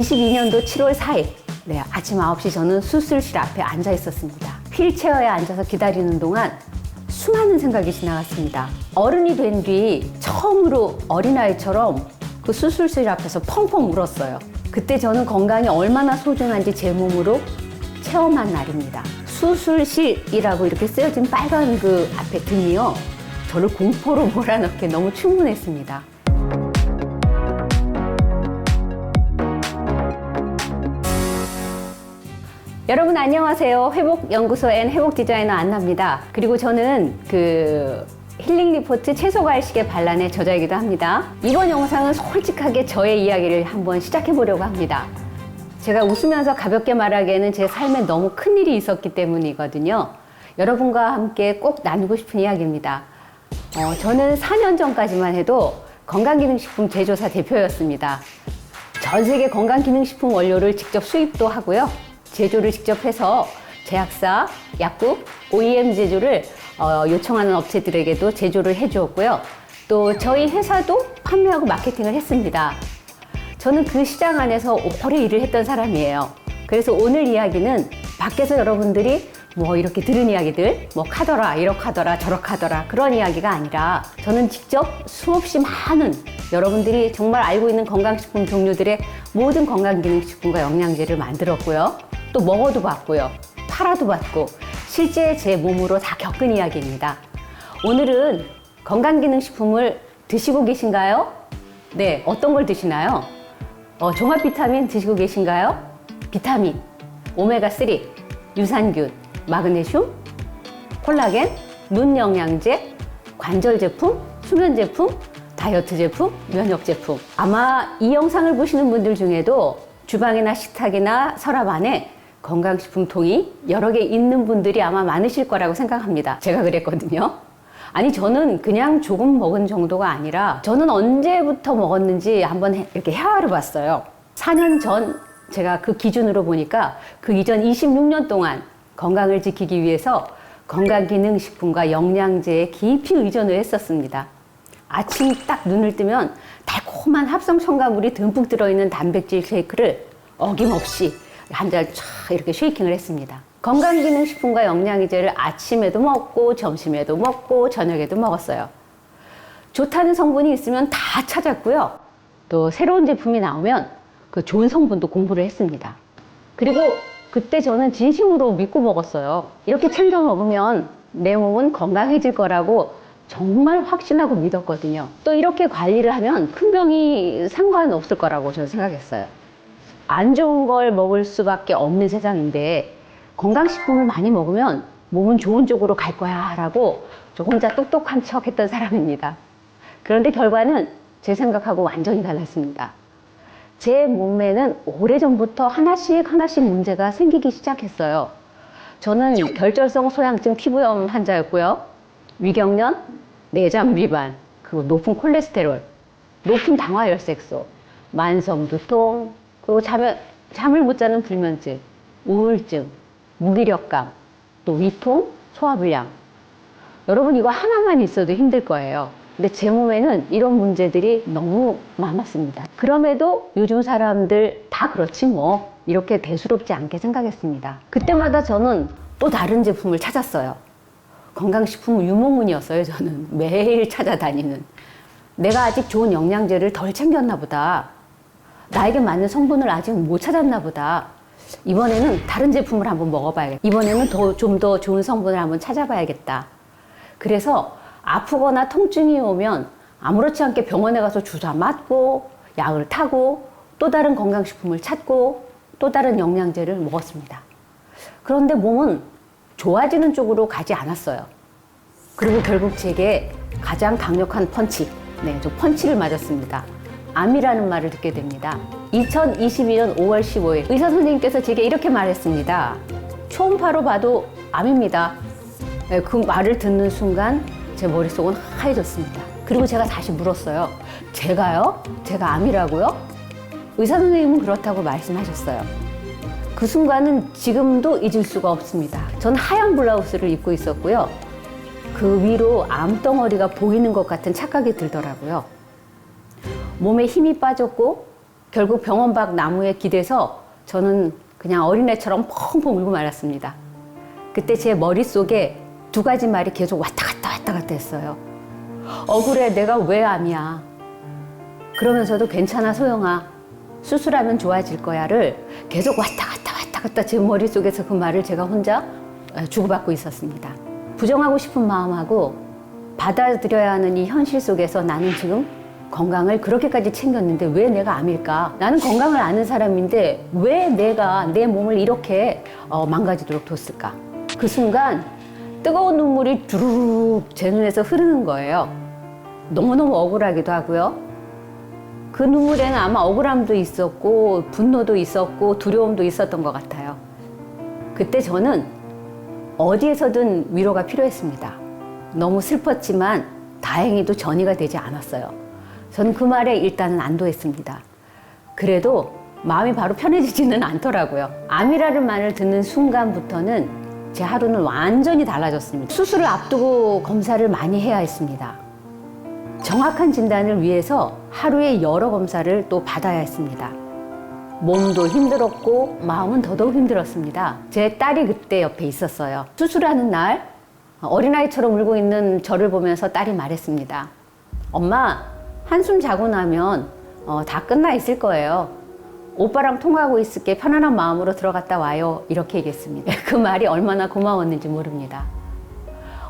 22년도 7월 4일 아침 9시 저는 수술실 앞에 앉아 있었습니다. 휠체어에 앉아서 기다리는 동안 수많은 생각이 지나갔습니다. 어른이 된 뒤 처음으로 어린아이처럼 그 수술실 앞에서 펑펑 울었어요. 그때 저는 건강이 얼마나 소중한지 제 몸으로 체험한 날입니다. 수술실이라고 이렇게 쓰여진 빨간 그 앞에 등이요, 저를 공포로 몰아넣기에 너무 충분했습니다. 여러분 안녕하세요. 회복연구소 앤 회복디자이너 안나입니다. 그리고 저는 힐링 리포트 채소과일식의 반란의 저자이기도 합니다. 이번 영상은 솔직하게 저의 이야기를 한번 시작해 보려고 합니다. 제가 웃으면서 가볍게 말하기에는 제 삶에 너무 큰일이 있었기 때문이거든요. 여러분과 함께 꼭 나누고 싶은 이야기입니다. 저는 4년 전까지만 해도 건강기능식품 제조사 대표였습니다. 전 세계 건강기능식품 원료를 직접 수입도 하고요, 제조를 직접 해서 제약사, 약국, OEM 제조를 요청하는 업체들에게도 제조를 해주었고요. 또 저희 회사도 판매하고 마케팅을 했습니다. 저는 그 시장 안에서 오래 일을 했던 사람이에요. 그래서 오늘 이야기는 밖에서 여러분들이 이렇게 들은 이야기들, 카더라, 이렇하더라, 저렇하더라 그런 이야기가 아니라 저는 직접 수없이 많은 여러분들이 정말 알고 있는 건강식품 종류들의 모든 건강기능식품과 영양제를 만들었고요. 또 먹어도 봤고요, 팔아도 봤고 실제 제 몸으로 다 겪은 이야기입니다. 오늘은 건강기능식품을 드시고 계신가요? 네, 어떤 걸 드시나요? 종합 비타민 드시고 계신가요? 비타민, 오메가3, 유산균, 마그네슘, 콜라겐, 눈 영양제, 관절 제품, 수면 제품, 다이어트 제품, 면역 제품. 아마 이 영상을 보시는 분들 중에도 주방이나 식탁이나 서랍 안에 건강식품통이 여러 개 있는 분들이 아마 많으실 거라고 생각합니다. 제가 그랬거든요. 아니, 저는 그냥 조금 먹은 정도가 아니라 저는 언제부터 먹었는지 한번 이렇게 헤아려 봤어요. 4년 전 제가 그 기준으로 보니까 그 이전 26년 동안 건강을 지키기 위해서 건강기능식품과 영양제에 깊이 의존을 했었습니다. 아침 딱 눈을 뜨면 달콤한 합성 첨가물이 듬뿍 들어있는 단백질 쉐이크를 어김없이 한 잔 쫙 이렇게 쉐이킹을 했습니다. 건강기능식품과 영양제를 아침에도 먹고 점심에도 먹고 저녁에도 먹었어요. 좋다는 성분이 있으면 다 찾았고요. 또 새로운 제품이 나오면 그 좋은 성분도 공부를 했습니다. 그리고 그때 저는 진심으로 믿고 먹었어요. 이렇게 챙겨 먹으면 내 몸은 건강해질 거라고 정말 확신하고 믿었거든요. 또 이렇게 관리를 하면 큰 병이 상관없을 거라고 저는 생각했어요. 안 좋은 걸 먹을 수밖에 없는 세상인데 건강식품을 많이 먹으면 몸은 좋은 쪽으로 갈 거야 라고 저 혼자 똑똑한 척 했던 사람입니다. 그런데 결과는 제 생각하고 완전히 달랐습니다. 제 몸에는 오래전부터 하나씩 문제가 생기기 시작했어요. 저는 결절성 소양증 피부염 환자였고요, 위경련, 내장 비만, 그리고 높은 콜레스테롤, 높은 당화혈색소, 만성 두통, 그리고 잠을 못 자는 불면증, 우울증, 무기력감, 또 위통, 소화불량. 여러분, 이거 하나만 있어도 힘들 거예요. 근데 제 몸에는 이런 문제들이 너무 많았습니다. 그럼에도 요즘 사람들 다 그렇지 이렇게 대수롭지 않게 생각했습니다. 그때마다 저는 또 다른 제품을 찾았어요. 건강식품 유목문이었어요. 저는 매일 찾아다니는. 내가 아직 좋은 영양제를 덜 챙겼나 보다, 나에게 맞는 성분을 아직 못 찾았나 보다, 이번에는 다른 제품을 한번 먹어봐야겠다, 이번에는 좀 더 좋은 성분을 한번 찾아봐야겠다. 그래서 아프거나 통증이 오면 아무렇지 않게 병원에 가서 주사 맞고 약을 타고 또 다른 건강식품을 찾고 또 다른 영양제를 먹었습니다. 그런데 몸은 좋아지는 쪽으로 가지 않았어요. 그리고 결국 제게 가장 강력한 펀치, 저 펀치를 맞았습니다. 암이라는 말을 듣게 됩니다. 2022년 5월 15일 의사 선생님께서 제게 이렇게 말했습니다. 초음파로 봐도 암입니다. 그 말을 듣는 순간 제 머릿속은 하얘졌습니다. 그리고 제가 다시 물었어요. 제가요? 제가 암이라고요? 의사 선생님은 그렇다고 말씀하셨어요. 그 순간은 지금도 잊을 수가 없습니다. 전 하얀 블라우스를 입고 있었고요, 그 위로 암덩어리가 보이는 것 같은 착각이 들더라고요. 몸에 힘이 빠졌고 결국 병원 밖 나무에 기대서 저는 그냥 어린애처럼 펑펑 울고 말았습니다. 그때 제 머릿속에 두 가지 말이 계속 왔다 갔다 했어요. 억울해, 내가 왜 암이야. 그러면서도 괜찮아, 소영아. 수술하면 좋아질 거야를 계속 왔다 갔다 제 머릿속에서 그 말을 제가 혼자 주고받고 있었습니다. 부정하고 싶은 마음하고 받아들여야 하는 이 현실 속에서 나는 지금 건강을 그렇게까지 챙겼는데 왜 내가 암일까? 나는 건강을 아는 사람인데 왜 내가 내 몸을 이렇게 망가지도록 뒀을까? 그 순간 뜨거운 눈물이 주르륵 제 눈에서 흐르는 거예요. 너무너무 억울하기도 하고요. 그 눈물에는 아마 억울함도 있었고 분노도 있었고 두려움도 있었던 것 같아요. 그때 저는 어디에서든 위로가 필요했습니다. 너무 슬펐지만 다행히도 전이가 되지 않았어요. 저는 그 말에 일단은 안도했습니다. 그래도 마음이 바로 편해지지는 않더라고요. 암이라는 말을 듣는 순간부터는 제 하루는 완전히 달라졌습니다. 수술을 앞두고 검사를 많이 해야 했습니다. 정확한 진단을 위해서 하루에 여러 검사를 또 받아야 했습니다. 몸도 힘들었고 마음은 더더욱 힘들었습니다. 제 딸이 그때 옆에 있었어요. 수술하는 날 어린아이처럼 울고 있는 저를 보면서 딸이 말했습니다. 엄마, 한숨 자고 나면 다 끝나 있을 거예요. 오빠랑 통화하고 있을게. 편안한 마음으로 들어갔다 와요. 이렇게 얘기했습니다. 그 말이 얼마나 고마웠는지 모릅니다.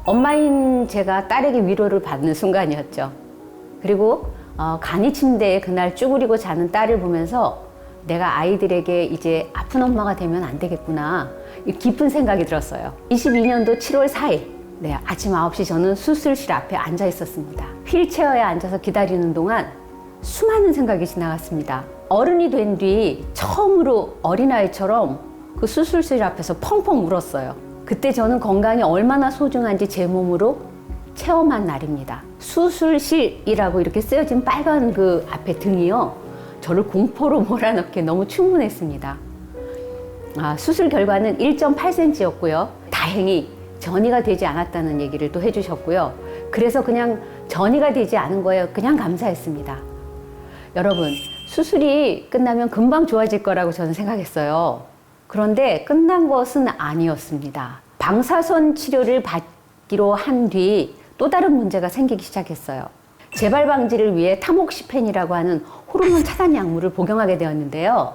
엄마인 제가 딸에게 위로를 받는 순간이었죠. 그리고 간이 침대에 그날 쭈그리고 자는 딸을 보면서 내가 아이들에게 이제 아픈 엄마가 되면 안 되겠구나. 깊은 생각이 들었어요. 22년도 7월 4일 아침 9시 저는 수술실 앞에 앉아 있었습니다. 휠체어에 앉아서 기다리는 동안 수많은 생각이 지나갔습니다. 어른이 된 뒤 처음으로 어린아이처럼 그 수술실 앞에서 펑펑 울었어요. 그때 저는 건강이 얼마나 소중한지 제 몸으로 체험한 날입니다. 수술실이라고 이렇게 쓰여진 빨간 그 앞에 등이요. 저를 공포로 몰아넣기에 너무 충분했습니다. 수술 결과는 1.8cm였고요. 다행히 전이가 되지 않았다는 얘기를 또 해주셨고요. 그래서 그냥 전이가 되지 않은 거에 그냥 감사했습니다. 여러분, 수술이 끝나면 금방 좋아질 거라고 저는 생각했어요. 그런데 끝난 것은 아니었습니다. 방사선 치료를 받기로 한 뒤 또 다른 문제가 생기기 시작했어요. 재발 방지를 위해 타목시펜이라고 하는 호르몬 차단 약물을 복용하게 되었는데요.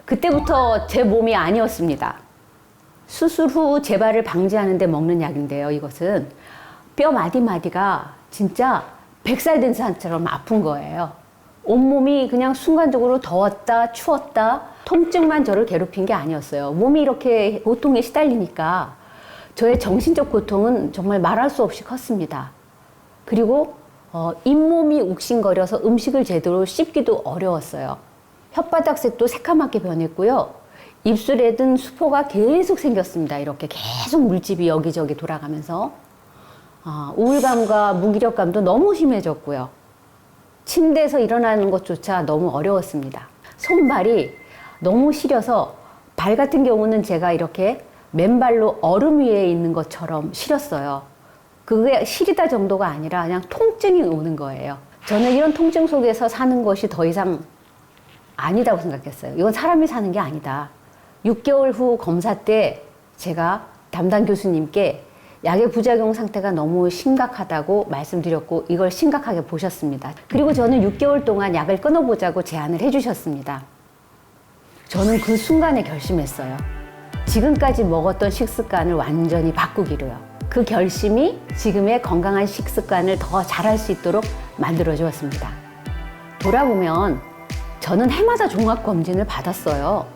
그때부터 제 몸이 아니었습니다. 수술 후 재발을 방지하는 데 먹는 약인데요. 이것은 뼈 마디마디가 진짜 100살 된 사람처럼 아픈 거예요. 온몸이 그냥 순간적으로 더웠다 추웠다 통증만 저를 괴롭힌 게 아니었어요. 몸이 이렇게 고통에 시달리니까 저의 정신적 고통은 정말 말할 수 없이 컸습니다. 그리고 잇몸이 욱신거려서 음식을 제대로 씹기도 어려웠어요. 혓바닥색도 새카맣게 변했고요. 입술에 든 수포가 계속 생겼습니다. 이렇게 계속 물집이 여기저기 돌아가면서 우울감과 무기력감도 너무 심해졌고요. 침대에서 일어나는 것조차 너무 어려웠습니다. 손발이 너무 시려서 발 같은 경우는 제가 이렇게 맨발로 얼음 위에 있는 것처럼 시렸어요. 그게 시리다 정도가 아니라 그냥 통증이 오는 거예요. 저는 이런 통증 속에서 사는 것이 더 이상 아니다고 생각했어요. 이건 사람이 사는 게 아니다. 6개월 후 검사 때 제가 담당 교수님께 약의 부작용 상태가 너무 심각하다고 말씀드렸고 이걸 심각하게 보셨습니다. 그리고 저는 6개월 동안 약을 끊어보자고 제안을 해주셨습니다. 저는 그 순간에 결심했어요. 지금까지 먹었던 식습관을 완전히 바꾸기로요. 그 결심이 지금의 건강한 식습관을 더 잘할 수 있도록 만들어 주었습니다. 돌아보면 저는 해마다 종합검진을 받았어요.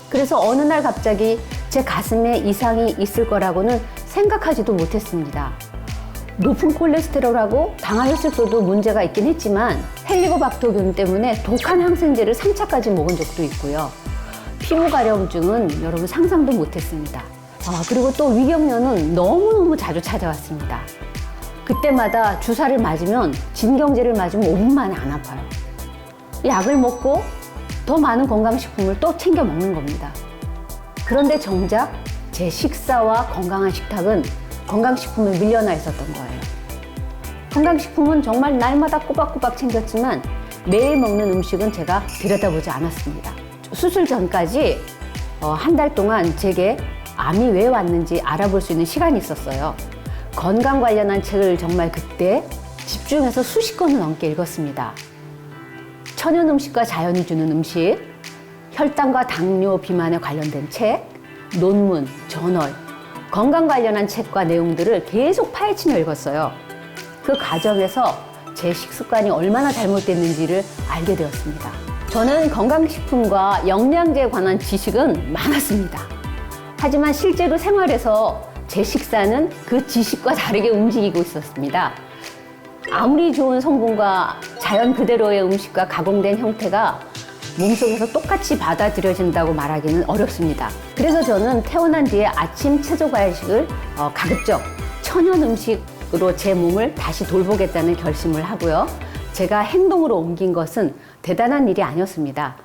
그래서 어느 날 갑자기 제 가슴에 이상이 있을 거라고는 생각하지도 못했습니다. 높은 콜레스테롤하고 당화혈색소도 문제가 있긴 했지만 헬리코박터균 때문에 독한 항생제를 3차까지 먹은 적도 있고요. 피부 가려움증은 여러분 상상도 못했습니다. 그리고 또 위경련은 너무너무 자주 찾아왔습니다. 그때마다 주사를 맞으면 진경제를 맞으면 5분 만에 안 아파요. 약을 먹고 더 많은 건강식품을 또 챙겨 먹는 겁니다. 그런데 정작 제 식사와 건강한 식탁은 건강식품에 밀려나 있었던 거예요. 건강식품은 정말 날마다 꼬박꼬박 챙겼지만 매일 먹는 음식은 제가 들여다보지 않았습니다. 수술 전까지 한 달 동안 제게 암이 왜 왔는지 알아볼 수 있는 시간이 있었어요. 건강 관련한 책을 정말 그때 집중해서 수십 권을 넘게 읽었습니다. 천연 음식과 자연이 주는 음식, 혈당과 당뇨, 비만에 관련된 책, 논문, 저널, 건강 관련한 책과 내용들을 계속 파헤치며 읽었어요. 그 과정에서 제 식습관이 얼마나 잘못됐는지를 알게 되었습니다. 저는 건강식품과 영양제에 관한 지식은 많았습니다. 하지만 실제로 생활에서 제 식사는 그 지식과 다르게 움직이고 있었습니다. 아무리 좋은 성분과 자연 그대로의 음식과 가공된 형태가 몸속에서 똑같이 받아들여진다고 말하기는 어렵습니다. 그래서 저는 태어난 뒤에 아침 채소 과일식을 가급적 천연 음식으로 제 몸을 다시 돌보겠다는 결심을 하고요. 제가 행동으로 옮긴 것은 대단한 일이 아니었습니다.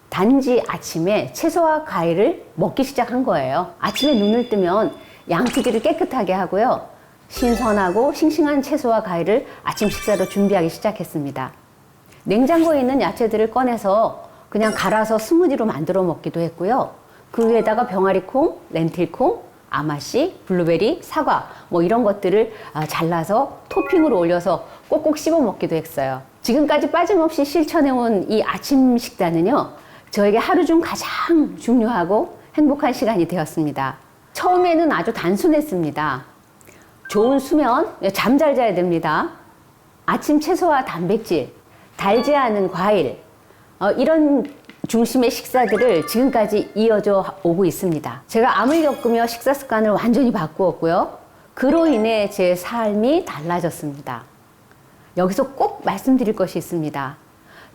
단지 아침에 채소와 과일을 먹기 시작한 거예요. 아침에 눈을 뜨면 양치질을 깨끗하게 하고요. 신선하고 싱싱한 채소와 과일을 아침 식사로 준비하기 시작했습니다. 냉장고에 있는 야채들을 꺼내서 그냥 갈아서 스무디로 만들어 먹기도 했고요. 그 위에다가 병아리콩, 렌틸콩, 아마씨, 블루베리, 사과 뭐 이런 것들을 잘라서 토핑으로 올려서 꼭꼭 씹어 먹기도 했어요. 지금까지 빠짐없이 실천해온 이 아침 식단은요, 저에게 하루 중 가장 중요하고 행복한 시간이 되었습니다. 처음에는 아주 단순했습니다. 좋은 수면, 잠 잘 자야 됩니다. 아침 채소와 단백질, 달지 않은 과일, 이런 중심의 식사들을 지금까지 이어져 오고 있습니다. 제가 암을 겪으며 식사 습관을 완전히 바꾸었고요. 그로 인해 제 삶이 달라졌습니다. 여기서 꼭 말씀드릴 것이 있습니다.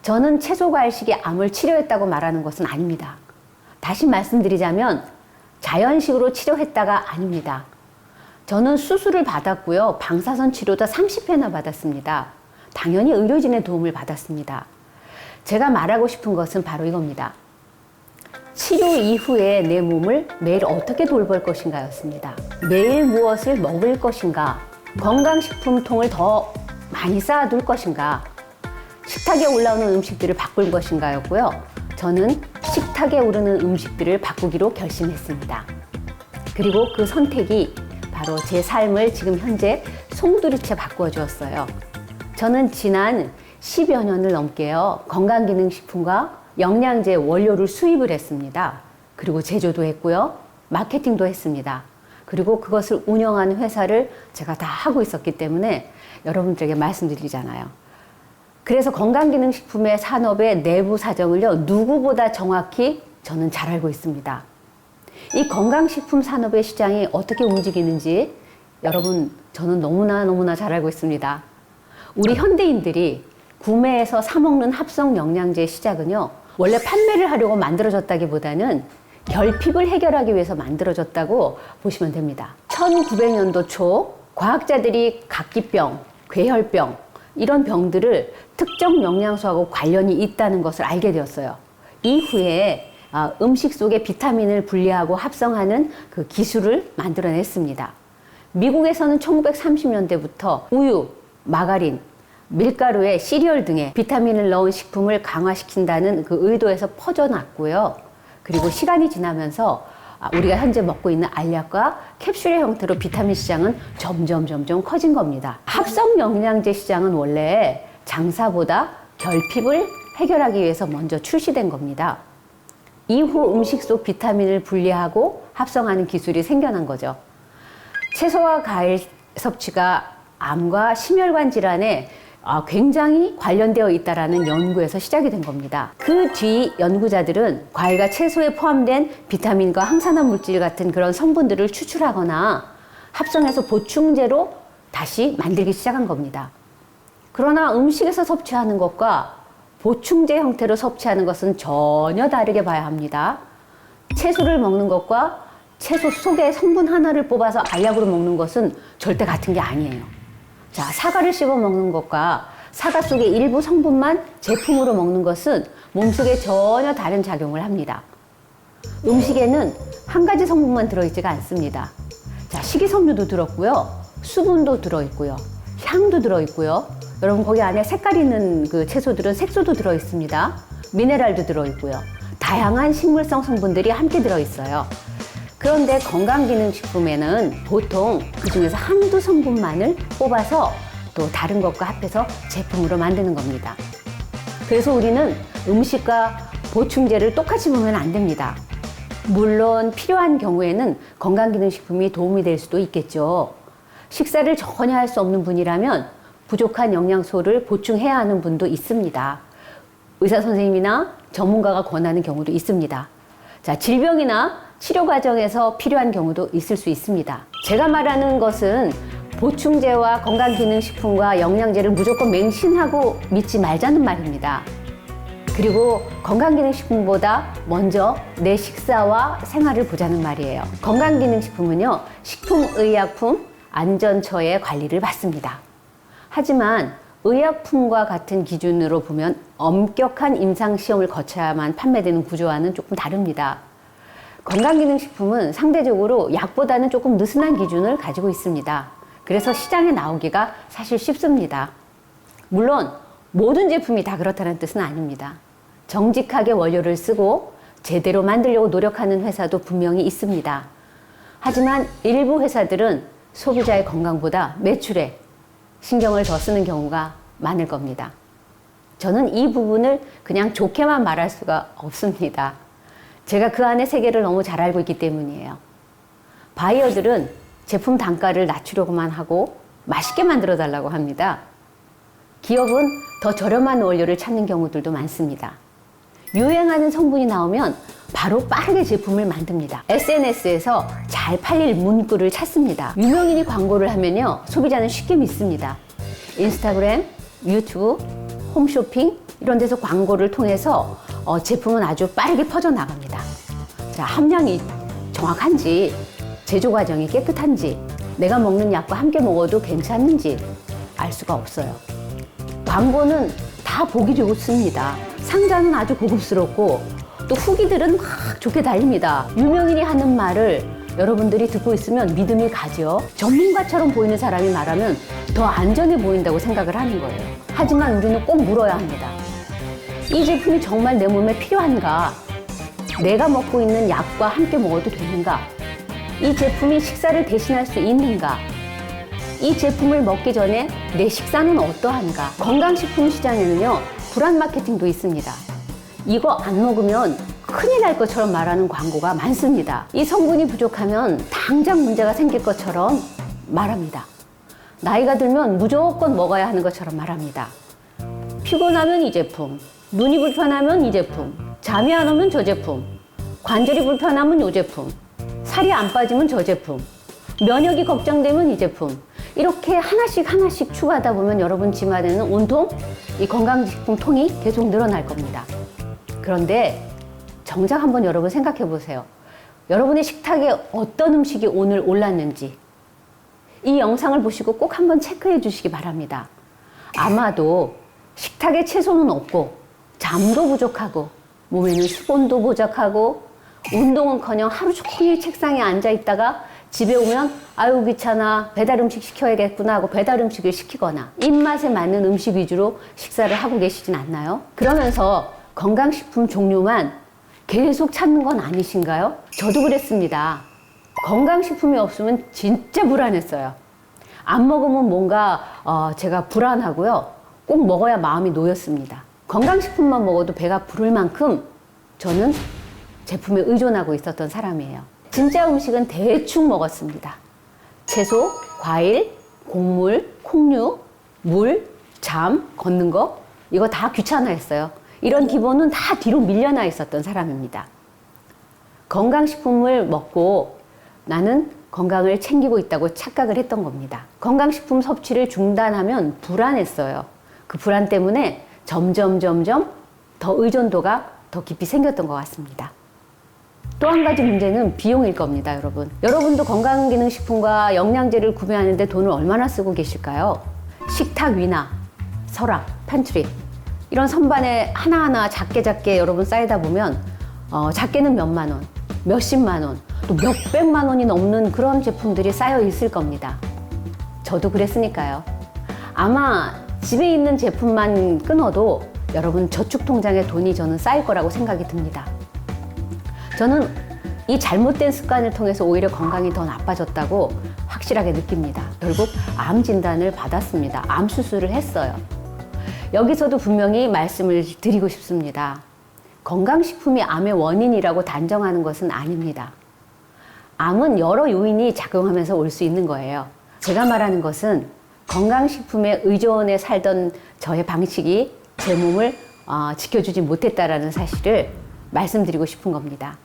저는 채소 과일식이 암을 치료했다고 말하는 것은 아닙니다. 다시 말씀드리자면 자연식으로 치료했다가 아닙니다. 저는 수술을 받았고요. 방사선 치료도 30회나 받았습니다. 당연히 의료진의 도움을 받았습니다. 제가 말하고 싶은 것은 바로 이겁니다. 치료 이후에 내 몸을 매일 어떻게 돌볼 것인가 였습니다. 매일 무엇을 먹을 것인가, 건강식품통을 더 많이 쌓아둘 것인가, 식탁에 올라오는 음식들을 바꿀 것인가 였고요. 저는 식탁에 오르는 음식들을 바꾸기로 결심했습니다. 그리고 그 선택이 바로 제 삶을 지금 현재 송두리째 바꾸어 주었어요. 저는 지난 10여 년을 넘게요, 건강기능식품과 영양제 원료를 수입을 했습니다. 그리고 제조도 했고요, 마케팅도 했습니다. 그리고 그것을 운영하는 회사를 제가 다 하고 있었기 때문에 여러분들에게 말씀드리잖아요. 그래서 건강기능식품의 산업의 내부 사정을요, 누구보다 정확히 저는 잘 알고 있습니다. 이 건강식품 산업의 시장이 어떻게 움직이는지 여러분, 저는 너무나 잘 알고 있습니다. 우리 현대인들이 구매해서 사 먹는 합성 영양제의 시작은요, 원래 판매를 하려고 만들어졌다기보다는 결핍을 해결하기 위해서 만들어졌다고 보시면 됩니다. 1900년도 초 과학자들이 각기병, 괴혈병 이런 병들을 특정 영양소하고 관련이 있다는 것을 알게 되었어요. 이후에 음식 속에 비타민을 분리하고 합성하는 그 기술을 만들어냈습니다. 미국에서는 1930년대부터 우유, 마가린, 밀가루에 시리얼 등에 비타민을 넣은 식품을 강화시킨다는 그 의도에서 퍼져났고요. 그리고 시간이 지나면서 우리가 현재 먹고 있는 알약과 캡슐의 형태로 비타민 시장은 점점 커진 겁니다. 합성 영양제 시장은 원래 장사보다 결핍을 해결하기 위해서 먼저 출시된 겁니다. 이후 음식 속 비타민을 분리하고 합성하는 기술이 생겨난 거죠. 채소와 과일 섭취가 암과 심혈관 질환에 굉장히 관련되어 있다는 연구에서 시작이 된 겁니다. 그 뒤 연구자들은 과일과 채소에 포함된 비타민과 항산화 물질 같은 그런 성분들을 추출하거나 합성해서 보충제로 다시 만들기 시작한 겁니다. 그러나 음식에서 섭취하는 것과 보충제 형태로 섭취하는 것은 전혀 다르게 봐야 합니다. 채소를 먹는 것과 채소 속의 성분 하나를 뽑아서 알약으로 먹는 것은 절대 같은 게 아니에요. 자, 사과를 씹어 먹는 것과 사과 속의 일부 성분만 제품으로 먹는 것은 몸속에 전혀 다른 작용을 합니다. 음식에는 한 가지 성분만 들어있지가 않습니다. 자, 식이섬유도 들었고요, 수분도 들어있고요, 향도 들어있고요, 여러분 거기 안에 색깔 있는 그 채소들은 색소도 들어있습니다. 미네랄도 들어있고요. 다양한 식물성 성분들이 함께 들어있어요. 그런데 건강기능식품에는 보통 그 중에서 한두 성분만을 뽑아서 또 다른 것과 합해서 제품으로 만드는 겁니다. 그래서 우리는 음식과 보충제를 똑같이 보면 안 됩니다. 물론 필요한 경우에는 건강기능식품이 도움이 될 수도 있겠죠. 식사를 전혀 할 수 없는 분이라면 부족한 영양소를 보충해야 하는 분도 있습니다. 의사 선생님이나 전문가가 권하는 경우도 있습니다. 자, 질병이나 치료 과정에서 필요한 경우도 있을 수 있습니다. 제가 말하는 것은 보충제와 건강기능식품과 영양제를 무조건 맹신하고 믿지 말자는 말입니다. 그리고 건강기능식품보다 먼저 내 식사와 생활을 보자는 말이에요. 건강기능식품은요, 식품의약품 안전처의 관리를 받습니다. 하지만 의약품과 같은 기준으로 보면 엄격한 임상시험을 거쳐야만 판매되는 구조와는 조금 다릅니다. 건강기능식품은 상대적으로 약보다는 조금 느슨한 기준을 가지고 있습니다. 그래서 시장에 나오기가 사실 쉽습니다. 물론 모든 제품이 다 그렇다는 뜻은 아닙니다. 정직하게 원료를 쓰고 제대로 만들려고 노력하는 회사도 분명히 있습니다. 하지만 일부 회사들은 소비자의 건강보다 매출에 신경을 더 쓰는 경우가 많을 겁니다. 저는 이 부분을 그냥 좋게만 말할 수가 없습니다. 제가 그 안의 세계를 너무 잘 알고 있기 때문이에요. 바이어들은 제품 단가를 낮추려고만 하고 맛있게 만들어 달라고 합니다. 기업은 더 저렴한 원료를 찾는 경우들도 많습니다. 유행하는 성분이 나오면 바로 빠르게 제품을 만듭니다. SNS에서 잘 팔릴 문구를 찾습니다. 유명인이 광고를 하면요, 소비자는 쉽게 믿습니다. 인스타그램, 유튜브, 홈쇼핑 이런 데서 광고를 통해서 제품은 아주 빠르게 퍼져나갑니다. 자, 함량이 정확한지, 제조 과정이 깨끗한지, 내가 먹는 약과 함께 먹어도 괜찮은지 알 수가 없어요. 광고는 다 보기 좋습니다. 상자는 아주 고급스럽고 또 후기들은 막 좋게 달립니다. 유명인이 하는 말을 여러분들이 듣고 있으면 믿음이 가죠. 전문가처럼 보이는 사람이 말하면 더 안전해 보인다고 생각을 하는 거예요. 하지만 우리는 꼭 물어야 합니다. 이 제품이 정말 내 몸에 필요한가? 내가 먹고 있는 약과 함께 먹어도 되는가? 이 제품이 식사를 대신할 수 있는가? 이 제품을 먹기 전에 내 식사는 어떠한가? 건강식품 시장에는요, 불안 마케팅도 있습니다. 이거 안 먹으면 큰일 날 것처럼 말하는 광고가 많습니다. 이 성분이 부족하면 당장 문제가 생길 것처럼 말합니다. 나이가 들면 무조건 먹어야 하는 것처럼 말합니다. 피곤하면 이 제품, 눈이 불편하면 이 제품, 잠이 안 오면 저 제품, 관절이 불편하면 이 제품, 살이 안 빠지면 저 제품, 면역이 걱정되면 이 제품. 이렇게 하나씩 추가하다 보면 여러분 집안에는 온통 이 건강식품 통이 계속 늘어날 겁니다. 그런데 정작 한번 여러분 생각해 보세요. 여러분의 식탁에 어떤 음식이 오늘 올랐는지 이 영상을 보시고 꼭 한번 체크해 주시기 바랍니다. 아마도 식탁에 채소는 없고 잠도 부족하고 몸에는 수분도 부족하고 운동은커녕 하루 종일 책상에 앉아 있다가 집에 오면 아유 귀찮아 배달 음식 시켜야겠구나 하고 배달 음식을 시키거나 입맛에 맞는 음식 위주로 식사를 하고 계시진 않나요? 그러면서 건강식품 종류만 계속 찾는 건 아니신가요? 저도 그랬습니다. 건강식품이 없으면 진짜 불안했어요. 안 먹으면 뭔가 제가 불안하고요. 꼭 먹어야 마음이 놓였습니다. 건강식품만 먹어도 배가 부를 만큼 저는 제품에 의존하고 있었던 사람이에요. 진짜 음식은 대충 먹었습니다. 채소, 과일, 곡물, 콩류, 물, 잠, 걷는 거 이거 다 귀찮아했어요. 이런 기본은 다 뒤로 밀려나 있었던 사람입니다. 건강식품을 먹고 나는 건강을 챙기고 있다고 착각을 했던 겁니다. 건강식품 섭취를 중단하면 불안했어요. 그 불안 때문에 점점 더 의존도가 더 깊이 생겼던 것 같습니다. 또 한 가지 문제는 비용일 겁니다, 여러분. 여러분도 건강기능식품과 영양제를 구매하는데 돈을 얼마나 쓰고 계실까요? 식탁 위나 서랍, 팬트리 이런 선반에 하나하나 작게 여러분 쌓이다 보면 작게는 몇만 원, 몇십만 원, 또 몇백만 원이 넘는 그런 제품들이 쌓여 있을 겁니다. 저도 그랬으니까요. 아마 집에 있는 제품만 끊어도 여러분 저축 통장에 돈이 저는 쌓일 거라고 생각이 듭니다. 저는 이 잘못된 습관을 통해서 오히려 건강이 더 나빠졌다고 확실하게 느낍니다. 결국 암 진단을 받았습니다. 암 수술을 했어요. 여기서도 분명히 말씀을 드리고 싶습니다. 건강식품이 암의 원인이라고 단정하는 것은 아닙니다. 암은 여러 요인이 작용하면서 올 수 있는 거예요. 제가 말하는 것은 건강식품에 의존해 살던 저의 방식이 제 몸을 지켜주지 못했다라는 사실을 말씀드리고 싶은 겁니다.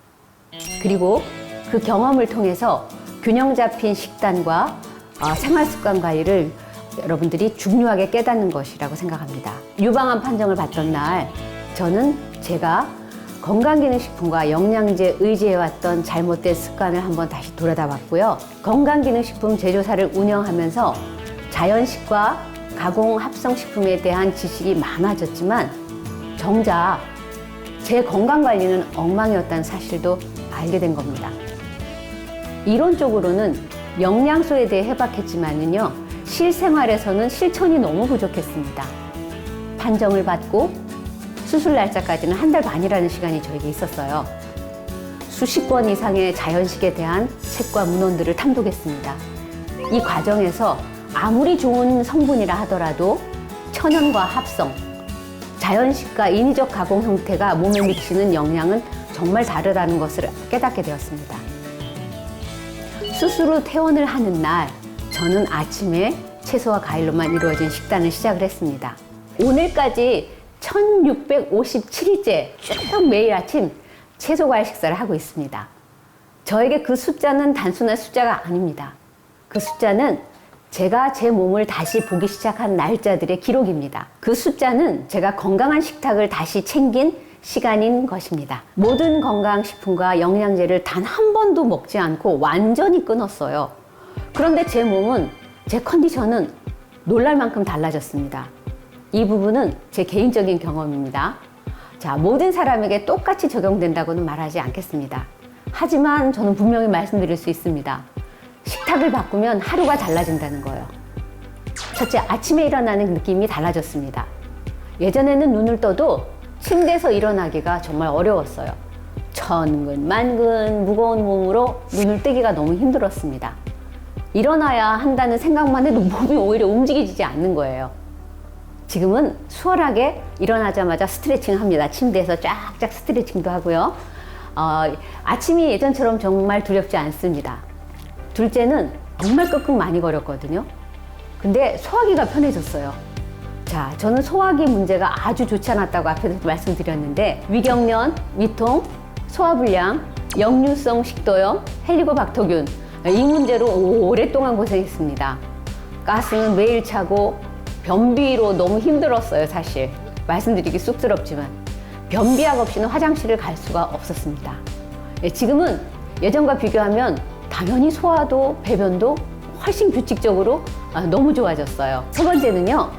그리고 그 경험을 통해서 균형 잡힌 식단과 생활습관 관리를 여러분들이 중요하게 깨닫는 것이라고 생각합니다. 유방암 판정을 받던 날 저는 제가 건강기능식품과 영양제 의지해왔던 잘못된 습관을 한번 다시 돌아다봤고요. 건강기능식품 제조사를 운영하면서 자연식과 가공 합성식품에 대한 지식이 많아졌지만 정작 제 건강관리는 엉망이었다는 사실도 알게 된 겁니다. 이론적으로는 영양소에 대해 해박했지만요, 실생활에서는 실천이 너무 부족했습니다. 판정을 받고 수술 날짜까지는 한 달 반이라는 시간이 저에게 있었어요. 수십 권 이상의 자연식에 대한 책과 문헌들을 탐독했습니다. 이 과정에서 아무리 좋은 성분이라 하더라도 천연과 합성, 자연식과 인위적 가공 형태가 몸에 미치는 영향은 정말 다르다는 것을 깨닫게 되었습니다. 수술 후 퇴원을 하는 날, 저는 아침에 채소와 과일로만 이루어진 식단을 시작을 했습니다. 오늘까지 1657일째 쭉 매일 아침 채소 과일 식사를 하고 있습니다. 저에게 그 숫자는 단순한 숫자가 아닙니다. 그 숫자는 제가 제 몸을 다시 보기 시작한 날짜들의 기록입니다. 그 숫자는 제가 건강한 식탁을 다시 챙긴 시간인 것입니다. 모든 건강식품과 영양제를 단 한 번도 먹지 않고 완전히 끊었어요. 그런데 제 몸은, 제 컨디션은 놀랄 만큼 달라졌습니다. 이 부분은 제 개인적인 경험입니다. 자, 모든 사람에게 똑같이 적용된다고는 말하지 않겠습니다. 하지만 저는 분명히 말씀드릴 수 있습니다. 식탁을 바꾸면 하루가 달라진다는 거예요. 첫째, 아침에 일어나는 느낌이 달라졌습니다. 예전에는 눈을 떠도 침대에서 일어나기가 정말 어려웠어요. 천근만근 무거운 몸으로 눈을 뜨기가 너무 힘들었습니다. 일어나야 한다는 생각만 해도 몸이 오히려 움직이지 않는 거예요. 지금은 수월하게 일어나자마자 스트레칭을 합니다. 침대에서 쫙쫙 스트레칭도 하고요. 아침이 예전처럼 정말 두렵지 않습니다. 둘째는 정말 끙끙 많이 거렸거든요. 근데 소화기가 편해졌어요. 자, 저는 소화기 문제가 아주 좋지 않았다고 앞에서 말씀드렸는데 위경련, 위통, 소화불량, 역류성 식도염, 헬리코박터균 이 문제로 오랫동안 고생했습니다. 가스는 매일 차고 변비로 너무 힘들었어요, 사실. 말씀드리기 쑥스럽지만 변비약 없이는 화장실을 갈 수가 없었습니다. 지금은 예전과 비교하면 당연히 소화도 배변도 훨씬 규칙적으로 너무 좋아졌어요. 세 번째는요,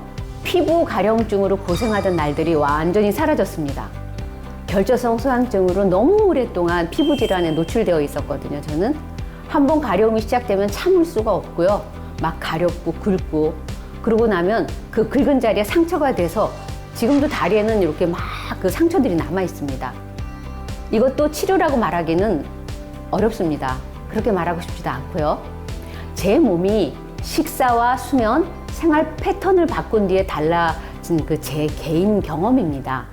피부 가려움증으로 고생하던 날들이 완전히 사라졌습니다. 결절성 소양증으로 너무 오랫동안 피부 질환에 노출되어 있었거든요. 저는 한번 가려움이 시작되면 참을 수가 없고요. 막 가렵고 긁고, 그러고 나면 그 긁은 자리에 상처가 돼서 지금도 다리에는 이렇게 막 그 상처들이 남아 있습니다. 이것도 치료라고 말하기는 어렵습니다. 그렇게 말하고 싶지도 않고요. 제 몸이 식사와 수면, 생활 패턴을 바꾼 뒤에 달라진 그 제 개인 경험입니다.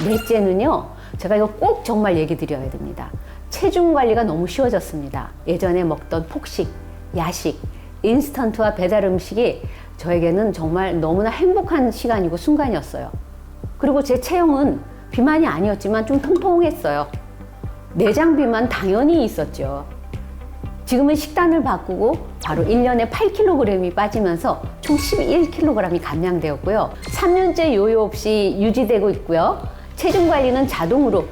넷째는요, 제가 이거 꼭 정말 얘기 드려야 됩니다. 체중 관리가 너무 쉬워졌습니다. 예전에 먹던 폭식, 야식, 인스턴트와 배달 음식이 저에게는 정말 너무나 행복한 시간이고 순간이었어요. 그리고 제 체형은 비만이 아니었지만 좀 통통했어요. 내장 비만 당연히 있었죠. 지금은 식단을 바꾸고 바로 1년에 8kg이 빠지면서 총 11kg이 감량되었고요. 3년째 요요 없이 유지되고 있고요. 체중 관리는 자동으로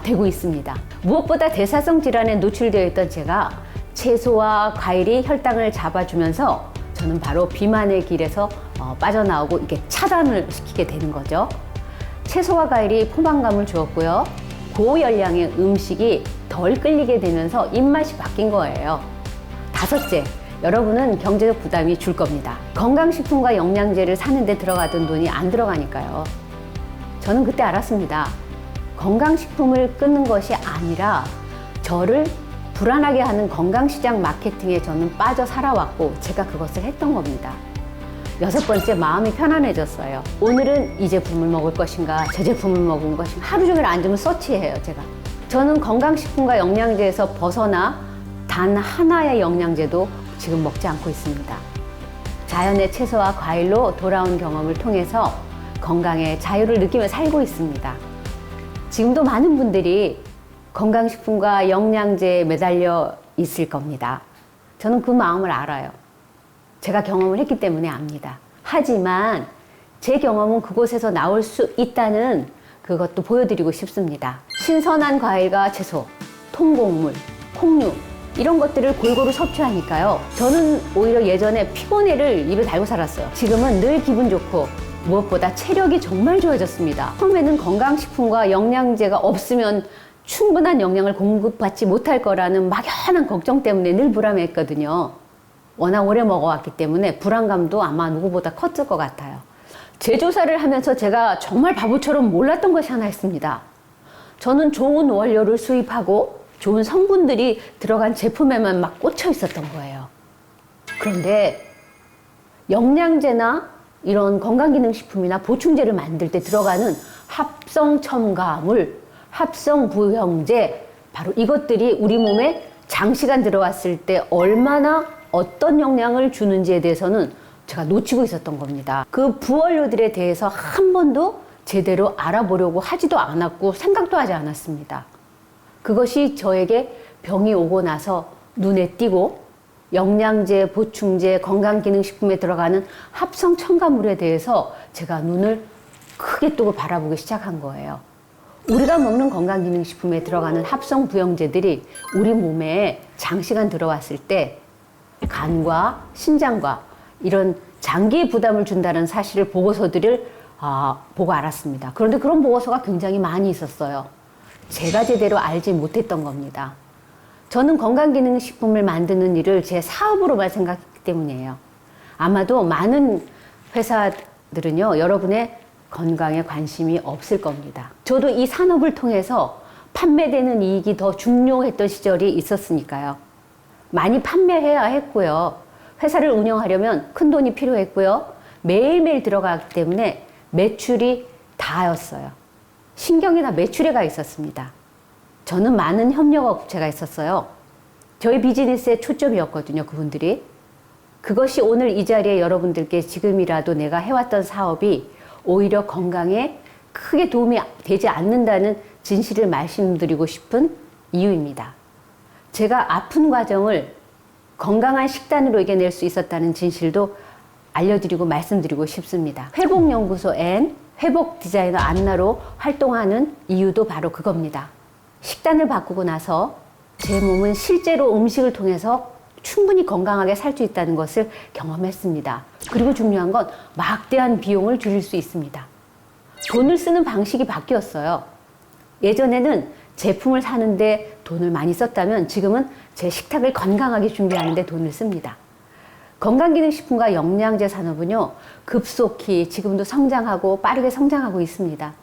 되고 있습니다. 무엇보다 대사성 질환에 노출되어 있던 제가 채소와 과일이 혈당을 잡아주면서 저는 바로 비만의 길에서 빠져나오고 이렇게 차단을 시키게 되는 거죠. 채소와 과일이 포만감을 주었고요. 고열량의 음식이 덜 끌리게 되면서 입맛이 바뀐 거예요. 다섯째, 여러분은 경제적 부담이 줄 겁니다. 건강식품과 영양제를 사는데 들어가던 돈이 안 들어가니까요. 저는 그때 알았습니다. 건강식품을 끊는 것이 아니라 저를 불안하게 하는 건강시장 마케팅에 저는 빠져 살아왔고 제가 그것을 했던 겁니다. 6번째, 마음이 편안해졌어요. 오늘은 이 제품을 먹을 것인가 저 제품을 먹을 것인가 하루 종일 앉으면 서치해요. 제가. 저는 건강식품과 영양제에서 벗어나 단 하나의 영양제도 지금 먹지 않고 있습니다. 자연의 채소와 과일로 돌아온 경험을 통해서 건강의 자유를 느끼며 살고 있습니다. 지금도 많은 분들이 건강식품과 영양제에 매달려 있을 겁니다. 저는 그 마음을 알아요. 제가 경험을 했기 때문에 압니다. 하지만 제 경험은 그곳에서 나올 수 있다는 그것도 보여드리고 싶습니다. 신선한 과일과 채소, 통곡물, 콩류 이런 것들을 골고루 섭취하니까요. 저는 오히려 예전에 피곤해를 입에 달고 살았어요. 지금은 늘 기분 좋고 무엇보다 체력이 정말 좋아졌습니다. 처음에는 건강식품과 영양제가 없으면 충분한 영양을 공급받지 못할 거라는 막연한 걱정 때문에 늘 불안했거든요. 워낙 오래 먹어왔기 때문에 불안감도 아마 누구보다 컸을 것 같아요. 제조사를 하면서 제가 정말 바보처럼 몰랐던 것이 하나 있습니다. 저는 좋은 원료를 수입하고 좋은 성분들이 들어간 제품에만 막 꽂혀 있었던 거예요. 그런데 영양제나 이런 건강기능식품이나 보충제를 만들 때 들어가는 합성 첨가물, 합성 부형제, 바로 이것들이 우리 몸에 장시간 들어왔을 때 얼마나 어떤 영향을 주는지에 대해서는 제가 놓치고 있었던 겁니다. 그 부원료들에 대해서 한 번도 제대로 알아보려고 하지도 않았고 생각도 하지 않았습니다. 그것이 저에게 병이 오고 나서 눈에 띄고 영양제, 보충제, 건강기능식품에 들어가는 합성 첨가물에 대해서 제가 눈을 크게 뜨고 바라보기 시작한 거예요. 우리가 먹는 건강기능식품에 들어가는 합성 부형제들이 우리 몸에 장시간 들어왔을 때 간과 신장과 이런 장기에 부담을 준다는 사실을 보고서들을 보고 알았습니다. 그런데 그런 보고서가 굉장히 많이 있었어요. 제가 제대로 알지 못했던 겁니다. 저는 건강기능식품을 만드는 일을 제 사업으로만 생각했기 때문이에요. 아마도 많은 회사들은요, 여러분의 건강에 관심이 없을 겁니다. 저도 이 산업을 통해서 판매되는 이익이 더 중요했던 시절이 있었으니까요. 많이 판매해야 했고요. 회사를 운영하려면 큰 돈이 필요했고요. 매일매일 들어가기 때문에 매출이 다였어요. 신경이 다 매출에 가 있었습니다. 저는 많은 협력업체가 있었어요. 저희 비즈니스의 초점이었거든요, 그분들이. 그것이 오늘 이 자리에 여러분들께 지금이라도 내가 해왔던 사업이 오히려 건강에 크게 도움이 되지 않는다는 진실을 말씀드리고 싶은 이유입니다. 제가 아픈 과정을 건강한 식단으로 이겨낼 수 있었다는 진실도 알려드리고 말씀드리고 싶습니다. 회복연구소 N, 회복디자이너 안나로 활동하는 이유도 바로 그겁니다. 식단을 바꾸고 나서 제 몸은 실제로 음식을 통해서 충분히 건강하게 살 수 있다는 것을 경험했습니다. 그리고 중요한 건 막대한 비용을 줄일 수 있습니다. 돈을 쓰는 방식이 바뀌었어요. 예전에는 제품을 사는데 돈을 많이 썼다면 지금은 제 식탁을 건강하게 준비하는데 돈을 씁니다. 건강기능식품과 영양제 산업은요, 급속히 지금도 성장하고 빠르게 성장하고 있습니다.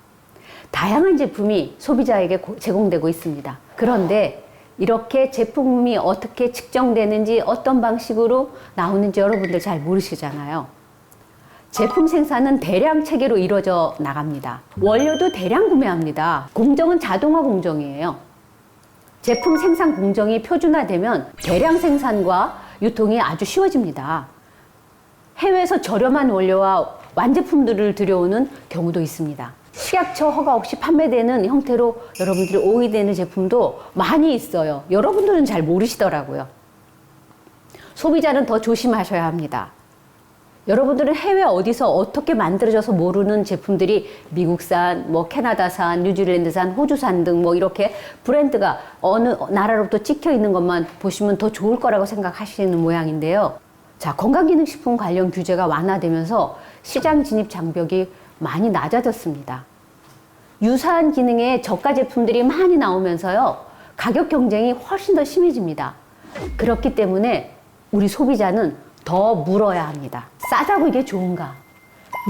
다양한 제품이 소비자에게 제공되고 있습니다. 그런데 이렇게 제품이 어떻게 측정되는지 어떤 방식으로 나오는지 여러분들 잘 모르시잖아요. 제품 생산은 대량 체계로 이루어져 나갑니다. 원료도 대량 구매합니다. 공정은 자동화 공정이에요. 제품 생산 공정이 표준화되면 대량 생산과 유통이 아주 쉬워집니다. 해외에서 저렴한 원료와 완제품들을 들여오는 경우도 있습니다. 식약처 허가 없이 판매되는 형태로 여러분들이 오이되는 제품도 많이 있어요. 여러분들은 잘 모르시더라고요. 소비자는 더 조심하셔야 합니다. 여러분들은 해외 어디서 어떻게 만들어져서 모르는 제품들이 미국산, 캐나다산, 뉴질랜드산, 호주산 등 이렇게 브랜드가 어느 나라로부터 찍혀 있는 것만 보시면 더 좋을 거라고 생각하시는 모양인데요. 자, 건강기능식품 관련 규제가 완화되면서 시장 진입 장벽이 많이 낮아졌습니다. 유사한 기능의 저가 제품들이 많이 나오면서요, 가격 경쟁이 훨씬 더 심해집니다. 그렇기 때문에 우리 소비자는 더 물어야 합니다. 싸다고 이게 좋은가?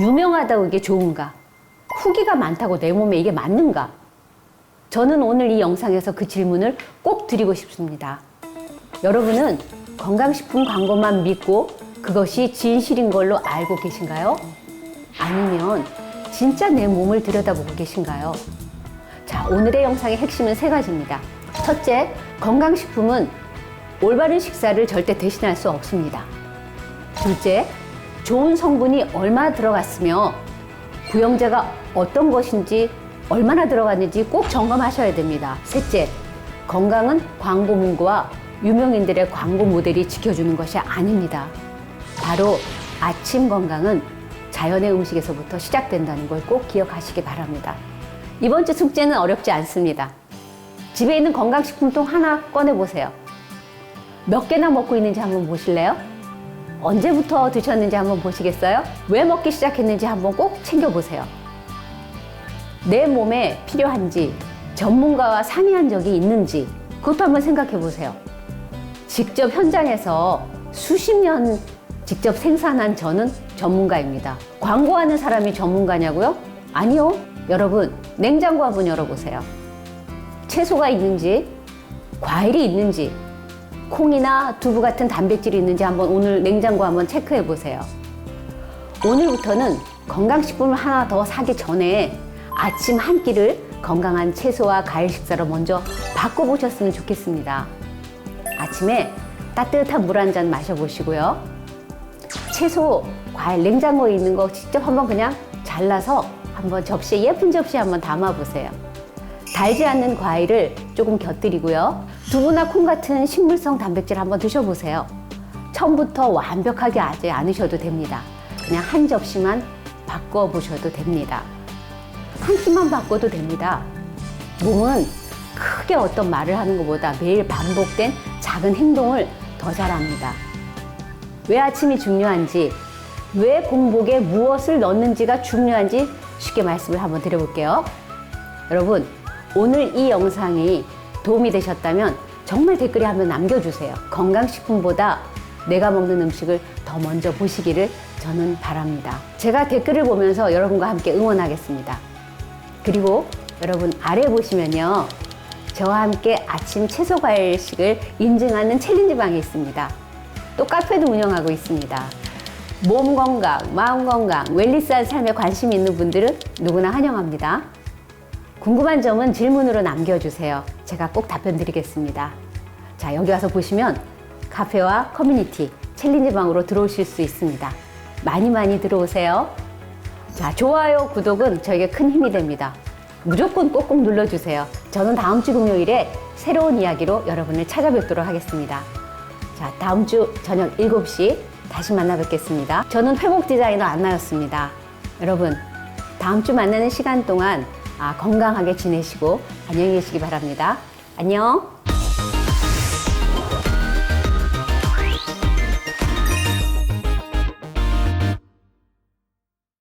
유명하다고 이게 좋은가? 후기가 많다고 내 몸에 이게 맞는가? 저는 오늘 이 영상에서 그 질문을 꼭 드리고 싶습니다. 여러분은 건강식품 광고만 믿고 그것이 진실인 걸로 알고 계신가요? 아니면 진짜 내 몸을 들여다보고 계신가요? 자, 오늘의 영상의 핵심은 세 가지입니다. 첫째, 건강식품은 올바른 식사를 절대 대신할 수 없습니다. 둘째, 좋은 성분이 얼마나 들어갔으며 부영제가 어떤 것인지 얼마나 들어갔는지 꼭 점검하셔야 됩니다. 셋째, 건강은 광고 문구와 유명인들의 광고 모델이 지켜주는 것이 아닙니다. 바로 아침 건강은 자연의 음식에서부터 시작된다는 걸 꼭 기억하시기 바랍니다. 이번 주 숙제는 어렵지 않습니다. 집에 있는 건강식품통 하나 꺼내보세요. 몇 개나 먹고 있는지 한번 보실래요? 언제부터 드셨는지 한번 보시겠어요? 왜 먹기 시작했는지 한번 꼭 챙겨보세요. 내 몸에 필요한지 전문가와 상의한 적이 있는지 그것도 한번 생각해 보세요. 직접 현장에서 수십 년 직접 생산한 저는 전문가입니다. 광고하는 사람이 전문가냐고요? 아니요. 여러분, 냉장고 한번 열어보세요. 채소가 있는지, 과일이 있는지, 콩이나 두부 같은 단백질이 있는지 한번 오늘 냉장고 한번 체크해 보세요. 오늘부터는 건강식품을 하나 더 사기 전에 아침 한 끼를 건강한 채소와 과일 식사로 먼저 바꿔보셨으면 좋겠습니다. 아침에 따뜻한 물 한 잔 마셔보시고요. 채소, 과일 냉장고에 있는 거 직접 한번 그냥 잘라서 한번 접시에 예쁜 접시에 한번 담아보세요. 달지 않는 과일을 조금 곁들이고요. 두부나 콩 같은 식물성 단백질 한번 드셔보세요. 처음부터 완벽하게 하지 않으셔도 됩니다. 그냥 한 접시만 바꿔보셔도 됩니다. 한 끼만 바꿔도 됩니다. 몸은 크게 어떤 말을 하는 것보다 매일 반복된 작은 행동을 더 잘합니다. 왜 아침이 중요한지, 왜 공복에 무엇을 넣는지가 중요한지 쉽게 말씀을 한번 드려볼게요. 여러분, 오늘 이 영상이 도움이 되셨다면 정말 댓글에 한번 남겨주세요. 건강식품보다 내가 먹는 음식을 더 먼저 보시기를 저는 바랍니다. 제가 댓글을 보면서 여러분과 함께 응원하겠습니다. 그리고 여러분 아래 보시면요, 저와 함께 아침 채소 과일식을 인증하는 챌린지 방이 있습니다. 또 카페도 운영하고 있습니다. 몸 건강, 마음 건강, 웰니스한 삶에 관심 있는 분들은 누구나 환영합니다. 궁금한 점은 질문으로 남겨주세요. 제가 꼭 답변 드리겠습니다. 자, 여기 와서 보시면 카페와 커뮤니티, 챌린지 방으로 들어오실 수 있습니다. 많이 들어오세요. 자, 좋아요, 구독은 저에게 큰 힘이 됩니다. 무조건 꼭꼭 눌러주세요. 저는 다음 주 금요일에 새로운 이야기로 여러분을 찾아뵙도록 하겠습니다. 자, 다음 주 저녁 7시 다시 만나 뵙겠습니다. 저는 회복 디자이너 안나였습니다. 여러분, 다음 주 만나는 시간 동안 건강하게 지내시고 안녕히 계시기 바랍니다. 안녕.